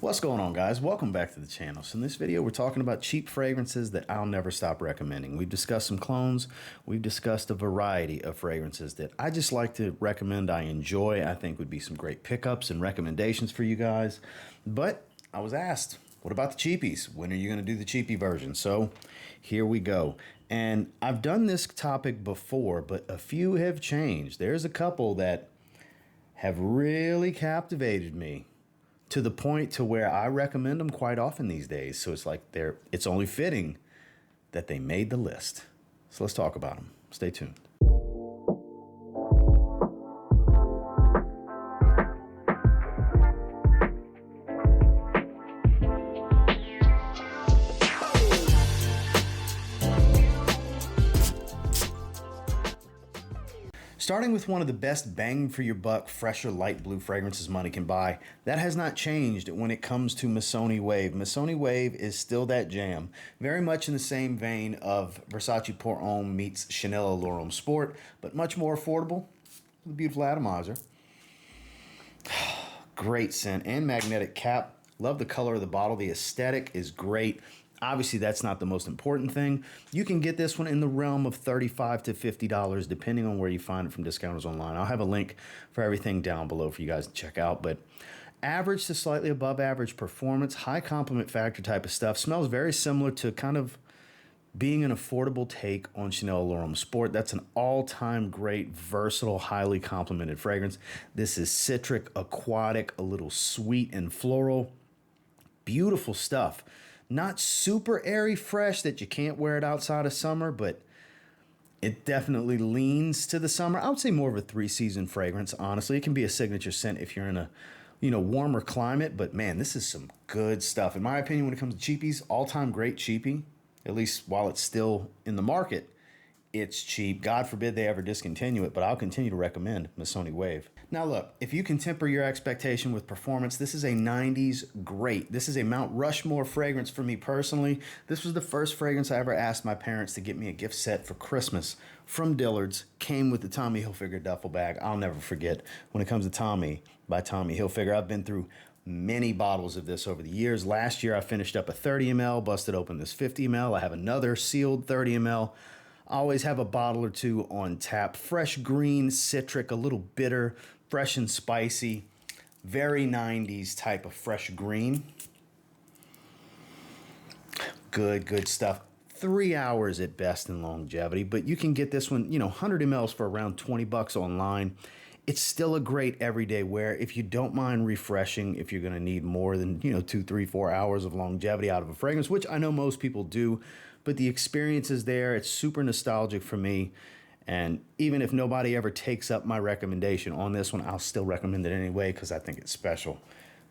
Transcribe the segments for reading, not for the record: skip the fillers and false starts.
What's going on, guys? Welcome back to the channel. So in this video, we're talking about cheap fragrances that I'll never stop recommending. We've discussed some clones. We've discussed a variety of fragrances that I just like to recommend, I enjoy, I think would be some great pickups and recommendations for you guys. But I was asked, what about the cheapies? When are you going to do the cheapie version? So here we go. And I've done this topic before, but a few have changed. There's a couple that have really captivated me, to the point to where I recommend them quite often these days. So it's like it's only fitting that they made the list. So let's talk about them. Stay tuned. Starting with one of the best bang for your buck, fresher light blue fragrances money can buy. That has not changed when it comes to Missoni Wave. Missoni Wave is still that jam. Very much in the same vein of Versace Pour Homme meets Chanel Allure Homme Sport, but much more affordable. The beautiful atomizer. Great scent and magnetic cap. Love the color of the bottle. The aesthetic is great. Obviously, that's not the most important thing. You can get this one in the realm of $35 to $50, depending on where you find it from discounters online. I'll have a link for everything down below for you guys to check out. But average to slightly above average performance, high compliment factor type of stuff. Smells very similar to kind of being an affordable take on Chanel Allure Homme Sport. That's an all-time great, versatile, highly complimented fragrance. This is citric, aquatic, a little sweet and floral. Beautiful stuff. Not super airy fresh that you can't wear it outside of summer, but it definitely leans to the summer. I would say more of a three-season fragrance, honestly. It can be a signature scent if you're in a warmer climate, but man, this is some good stuff. In my opinion, when it comes to cheapies, all-time great cheapie, at least while it's still in the market, it's cheap. God forbid they ever discontinue it, but I'll continue to recommend Missoni Wave. Now look, if you can temper your expectation with performance, this is a 90s great. This is a Mount Rushmore fragrance for me personally. This was the first fragrance I ever asked my parents to get me a gift set for Christmas from Dillard's. Came with the Tommy Hilfiger duffel bag. I'll never forget. When it comes to Tommy by Tommy Hilfiger, I've been through many bottles of this over the years. Last year I finished up a 30 ml, busted open this 50 ml. I have another sealed 30 ml. I always have a bottle or two on tap. Fresh green, citric, a little bitter, fresh and spicy. Very 90s type of fresh green. Good stuff. 3 hours at best in longevity, but you can get this one, 100 mLs for around 20 bucks online. It's still a great everyday wear if you don't mind refreshing, if you're going to need more than, 2, 3, 4 hours of longevity out of a fragrance, which I know most people do, but the experience is there. It's super nostalgic for me. And even if nobody ever takes up my recommendation on this one, I'll still recommend it anyway because I think it's special.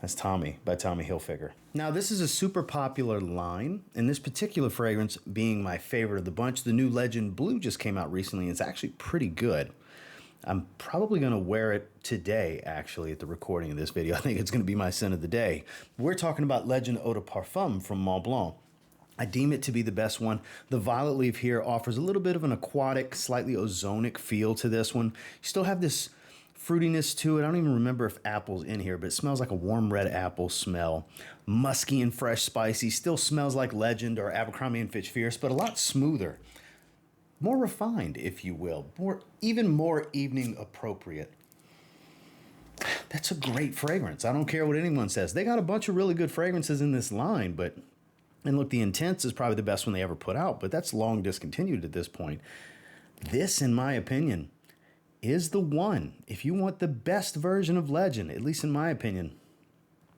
That's Tommy by Tommy Hilfiger. Now, this is a super popular line, and this particular fragrance being my favorite of the bunch. The new Legend Blue just came out recently. It's actually pretty good. I'm probably going to wear it today, actually, at the recording of this video. I think it's going to be my scent of the day. We're talking about Legend Eau de Parfum from Mont Blanc. I deem it to be the best one. The violet leaf here offers a little bit of an aquatic, slightly ozonic feel to this one. You still have this fruitiness to it. I don't even remember if apple's in here, but it smells like a warm red apple smell. Musky and fresh, spicy. Still smells like Legend or Abercrombie & Fitch Fierce, but a lot smoother. More refined, if you will. Even more evening appropriate. That's a great fragrance. I don't care what anyone says. They got a bunch of really good fragrances in this line, but... And look, the Intense is probably the best one they ever put out, but that's long discontinued at this point. This, in my opinion, is the one. If you want the best version of Legend, at least in my opinion,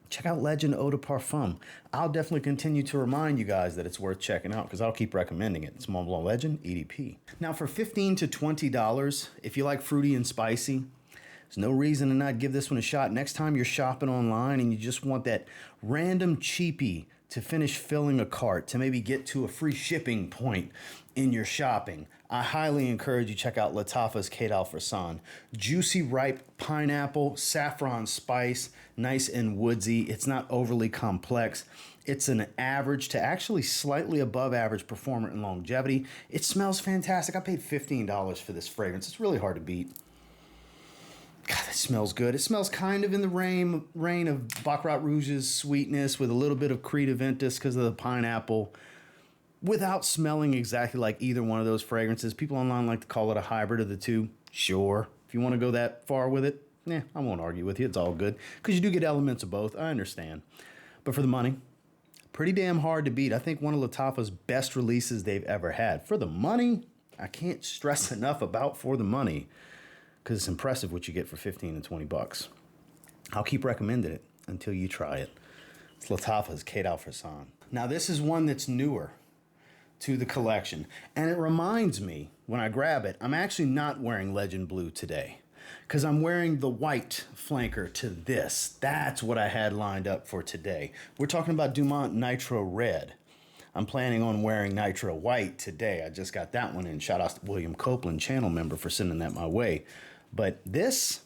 check out Legend Eau de Parfum. I'll definitely continue to remind you guys that it's worth checking out because I'll keep recommending it. It's Mont Blanc Legend EDP. Now, for $15 to $20, if you like fruity and spicy, there's no reason to not give this one a shot. Next time you're shopping online and you just want that random cheapie to finish filling a cart, to maybe get to a free shipping point in your shopping, I highly encourage you to check out Lattafa's Qaed Fursan. Juicy, ripe pineapple, saffron spice, nice and woodsy. It's not overly complex. It's an average to actually slightly above average performer in longevity. It smells fantastic. I paid $15 for this fragrance. It's really hard to beat. God, it smells good. It smells kind of in the reign of Baccarat Rouge's sweetness with a little bit of Creed Aventus because of the pineapple, without smelling exactly like either one of those fragrances. People online like to call it a hybrid of the two. Sure. If you want to go that far with it, I won't argue with you. It's all good because you do get elements of both. I understand. But for the money, pretty damn hard to beat. I think one of Lattafa's best releases they've ever had. For the money, I can't stress enough about for the money, because it's impressive what you get for 15 and 20 bucks. I'll keep recommending it until you try it. It's Lattafa's Qaed Fursan. Now this is one that's newer to the collection, and it reminds me when I grab it, I'm actually not wearing Legend Blue today because I'm wearing the white flanker to this. That's what I had lined up for today. We're talking about Dumont Nitro Red. I'm planning on wearing Nitro White today. I just got that one in. Shout out to William Copeland, channel member, for sending that my way. But this,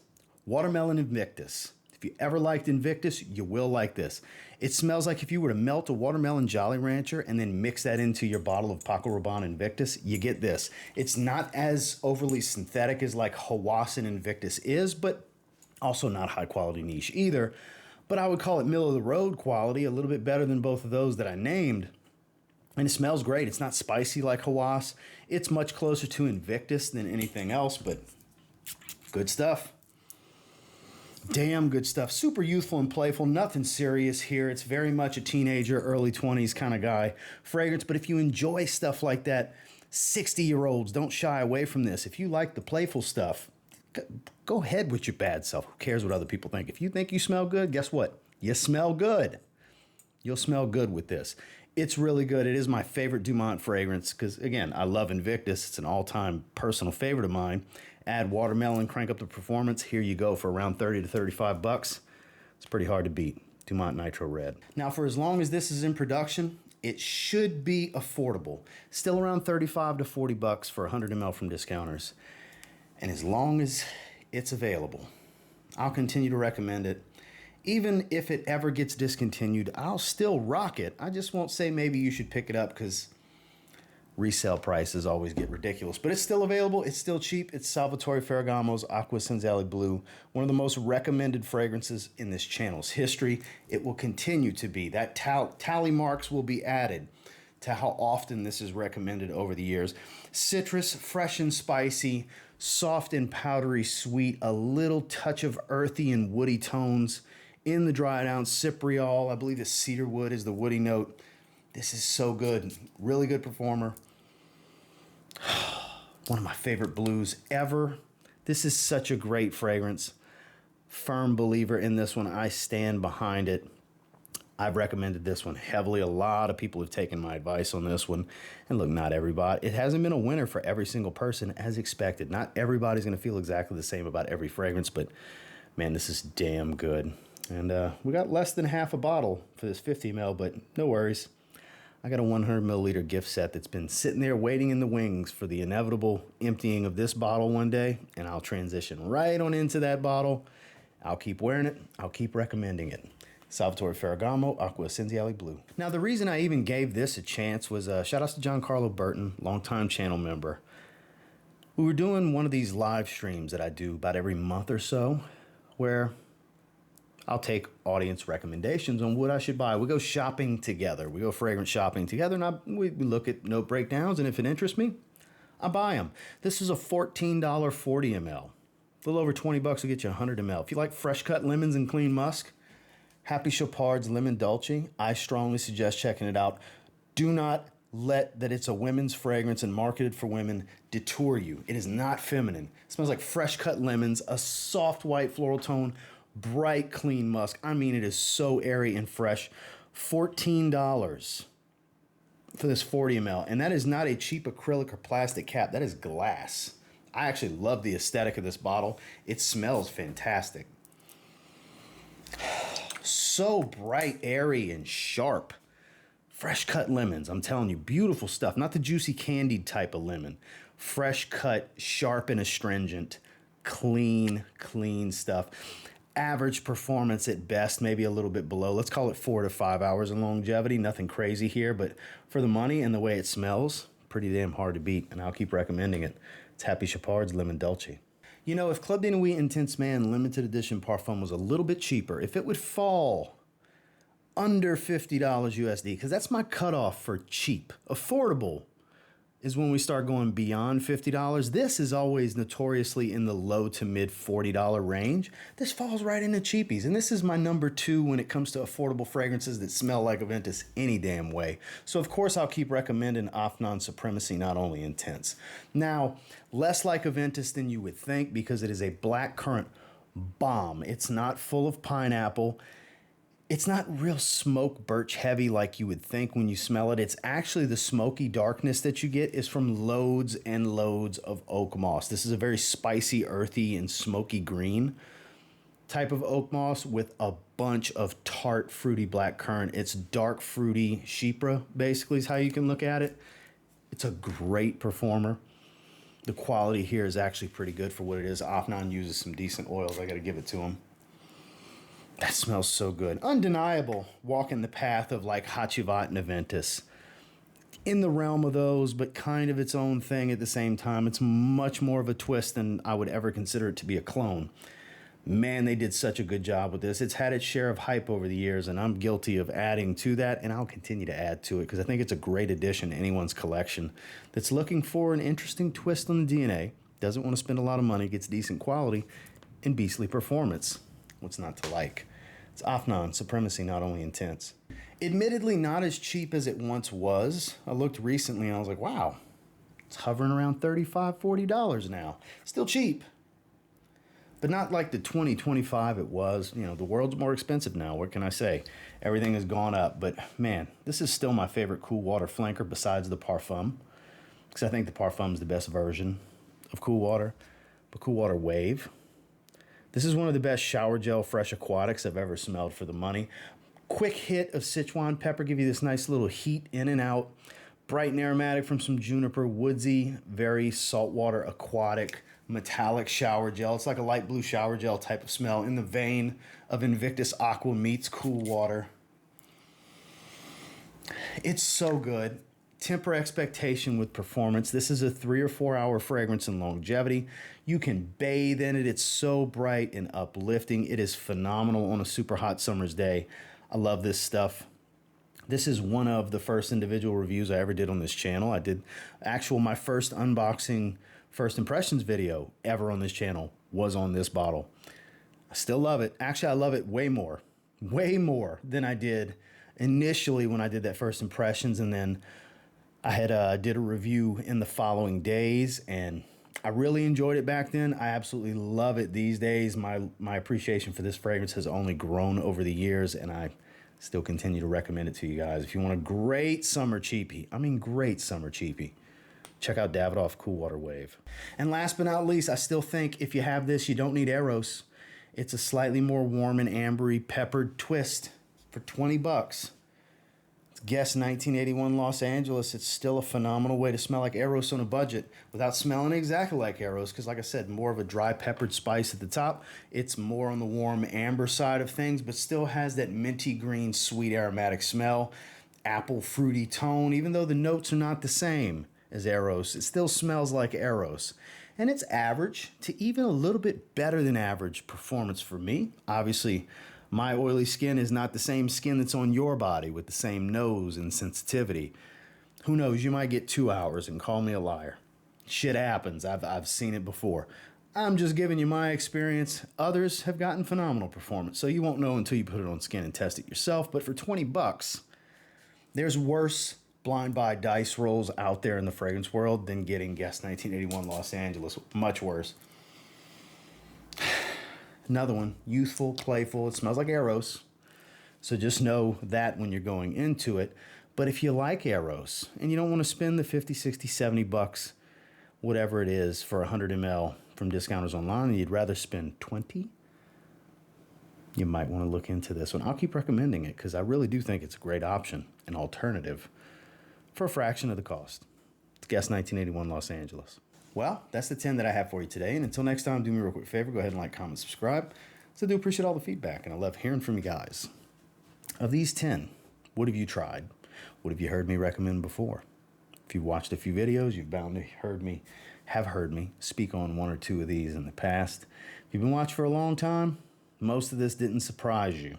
Watermelon Invictus. If you ever liked Invictus, you will like this. It smells like if you were to melt a watermelon Jolly Rancher and then mix that into your bottle of Paco Rabanne Invictus, you get this. It's not as overly synthetic as like Hawassan Invictus is, but also not high quality niche either. But I would call it middle of the road quality, a little bit better than both of those that I named. And it smells great. It's not spicy like Hawas. It's much closer to Invictus than anything else, but good stuff. Damn good stuff. Super youthful and playful. Nothing serious here. It's very much a teenager, early 20s kind of guy fragrance. But if you enjoy stuff like that, 60-year-olds, don't shy away from this. If you like the playful stuff, go ahead with your bad self. Who cares what other people think? If you think you smell good, guess what? You smell good. You'll smell good with this. It's really good. It is my favorite Dumont fragrance because, again, I love Invictus. It's an all-time personal favorite of mine. Add watermelon, crank up the performance. Here you go for around 30 to 35 bucks. It's pretty hard to beat. Dumont Nitro Red. Now, for as long as this is in production, it should be affordable. Still around 35 to 40 bucks for 100 ml from discounters. And as long as it's available, I'll continue to recommend it. Even if it ever gets discontinued, I'll still rock it. I just won't say maybe you should pick it up because resale prices always get ridiculous. But it's still available. It's still cheap. It's Salvatore Ferragamo's Aqua Essenziale Blue, one of the most recommended fragrances in this channel's history. It will continue to be. That tally marks will be added to how often this is recommended over the years. Citrus, fresh and spicy, soft and powdery sweet, a little touch of earthy and woody tones in the dried out cypriol. I believe the cedar wood is the woody note. This is so good. Really good performer. One of my favorite blues ever. This is such a great fragrance. Firm believer in this one. I stand behind it. I've recommended this one heavily. A lot of people have taken my advice on this one. And look, not everybody. It hasn't been a winner for every single person as expected. Not everybody's going to feel exactly the same about every fragrance, but man, this is damn good. And we got less than half a bottle for this 50 ml, but no worries. I got a 100 milliliter gift set that's been sitting there waiting in the wings for the inevitable emptying of this bottle one day, and I'll transition right on into that bottle. I'll keep wearing it. I'll keep recommending it. Salvatore Ferragamo, Aqua Essenziale Blue. Now, the reason I even gave this a chance was shout outs to Giancarlo Burton, longtime channel member. We were doing one of these live streams that I do about every month or so, where I'll take audience recommendations on what I should buy. We go shopping together. We go fragrance shopping together, and we look at note breakdowns, and if it interests me, I buy them. This is a $14 40 ml. A little over 20 bucks will get you 100 ml. If you like fresh cut lemons and clean musk, Happy Chopard's Lemon Dulci, I strongly suggest checking it out. Do not let that it's a women's fragrance and marketed for women detour you. It is not feminine. It smells like fresh cut lemons, a soft white floral tone, bright clean musk. I mean, it is so airy and fresh. $14 for this 40 ml, and that is not a cheap acrylic or plastic cap. That is glass. I actually love the aesthetic of this bottle. It smells fantastic. So bright, airy, and sharp. Fresh cut lemons, I'm telling you, beautiful stuff. Not the juicy candied type of lemon. Fresh cut, sharp and astringent, clean stuff. Average performance at best, maybe a little bit below. Let's call it 4 to 5 hours in longevity. Nothing crazy here, but for the money and the way it smells, pretty damn hard to beat, and I'll keep recommending it. It's Happy Chopard's Lemon Dulci. You know, if Club de Nuit Intense Man limited edition parfum was a little bit cheaper, if it would fall under $50 USD, because that's my cutoff for cheap. Affordable is when we start going beyond $50. This is always notoriously in the low to mid $40 range. This falls right into cheapies. And this is my number 2 when it comes to affordable fragrances that smell like Aventus any damn way. So of course I'll keep recommending Afnan Supremacy Not Only Intense. Now, less like Aventus than you would think because it is a black currant bomb. It's not full of pineapple. It's not real smoke birch heavy like you would think when you smell it. It's actually the smoky darkness that you get is from loads and loads of oak moss. This is a very spicy, earthy, and smoky green type of oak moss with a bunch of tart, fruity black currant. It's dark, fruity chypre, basically, is how you can look at it. It's a great performer. The quality here is actually pretty good for what it is. Afnan uses some decent oils. I got to give it to him. That smells so good. Undeniable walking the path of like Hachivat and Aventus. In the realm of those, but kind of its own thing at the same time. It's much more of a twist than I would ever consider it to be a clone. Man, they did such a good job with this. It's had its share of hype over the years, and I'm guilty of adding to that, and I'll continue to add to it because I think it's a great addition to anyone's collection that's looking for an interesting twist on the DNA, doesn't want to spend a lot of money, gets decent quality, and beastly performance. What's not to like? It's Afnan Supremacy Not Only Intense. Admittedly not as cheap as it once was. I looked recently and I was like, wow, it's hovering around $35, $40 now. Still cheap, but not like the $20, $25 it was. You know, the world's more expensive now. What can I say? Everything has gone up, but man, this is still my favorite cool water flanker besides the Parfum, because I think the Parfum is the best version of cool water, but Cool Water Wave. This is one of the best shower gel fresh aquatics I've ever smelled for the money. Quick hit of Sichuan pepper, give you this nice little heat in and out. Bright and aromatic from some juniper, woodsy, very saltwater aquatic metallic shower gel. It's like a light blue shower gel type of smell in the vein of Invictus Aqua meets Cool Water. It's so good. Temper expectation with performance. This is a 3 or 4 hour fragrance in longevity. You can bathe in it. It's so bright and uplifting. It is phenomenal on a super hot summer's day. I love this stuff. This is one of the first individual reviews I ever did on this channel. I did my first unboxing, first impressions video ever on this channel was on this bottle. I still love it. Actually, I love it way more than I did initially when I did that first impressions, and then I had did a review in the following days, and I really enjoyed it back then. I absolutely love it these days. My appreciation for this fragrance has only grown over the years, and I still continue to recommend it to you guys. If you want a great summer cheapie, check out Davidoff Cool Water Wave. And last but not least, I still think if you have this, you don't need Eros. It's a slightly more warm and ambery peppered twist for 20 bucks. Guess 1981 Los Angeles. It's still a phenomenal way to smell like Eros on a budget without smelling exactly like Eros, because like I said, more of a dry peppered spice at the top. It's more on the warm amber side of things, but still has that minty green sweet aromatic smell, apple fruity tone. Even though the notes are not the same as Eros, it still smells like Eros. And it's average to even a little bit better than average performance for me. Obviously, my oily skin is not the same skin that's on your body with the same nose and sensitivity. Who knows? You might get 2 hours and call me a liar. Shit happens. I've seen it before. I'm just giving you my experience. Others have gotten phenomenal performance, so you won't know until you put it on skin and test it yourself. But for 20 bucks, there's worse blind buy dice rolls out there in the fragrance world than getting Guess 1981 Los Angeles. Much worse. Another one, youthful, playful. It smells like Eros. So just know that when you're going into it. But if you like Eros and you don't want to spend the 50, 60, 70 bucks, whatever it is for 100 ml from discounters online, and you'd rather spend 20, you might want to look into this one. I'll keep recommending it because I really do think it's a great option, an alternative for a fraction of the cost. It's Guess 1981 Los Angeles. Well, that's the 10 that I have for you today. And until next time, do me a real quick favor. Go ahead and like, comment, subscribe. So I do appreciate all the feedback, and I love hearing from you guys. Of these 10, what have you tried? What have you heard me recommend before? If you've watched a few videos, you've bound to heard me have heard me speak on one or two of these in the past. If you've been watching for a long time, most of this didn't surprise you.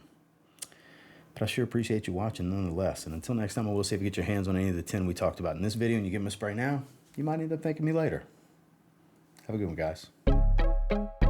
But I sure appreciate you watching nonetheless. And until next time, I will say if you get your hands on any of the 10 we talked about in this video and you give them a spray now, you might end up thanking me later. Have a good one, guys.